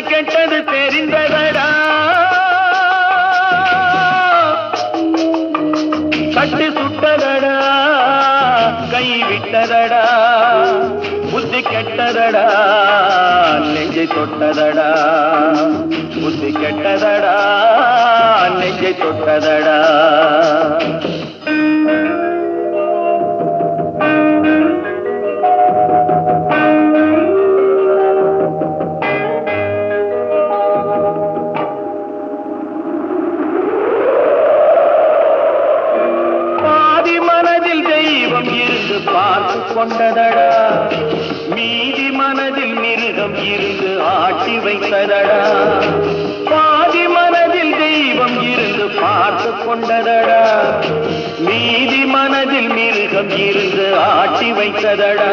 கெட்டது தெரிந்ததடா, கட்டு சுட்டதடா, கை விட்டதடா, புத்தி கெட்டதடா, நெஞ்சை தொட்டதடா, புத்தி கெட்டதடா, நெஞ்சை தொட்டதடா. இருந்து பார்த்து கொண்டதடா, மீதி மனதில் மிருகம் இருந்து ஆட்டி வைத்ததடா. பாதி மனதில் தெய்வம் இருந்து பார்த்து கொண்டதடா, மீதி மனதில் மிருகம் இருந்து ஆட்டி வைத்ததடா.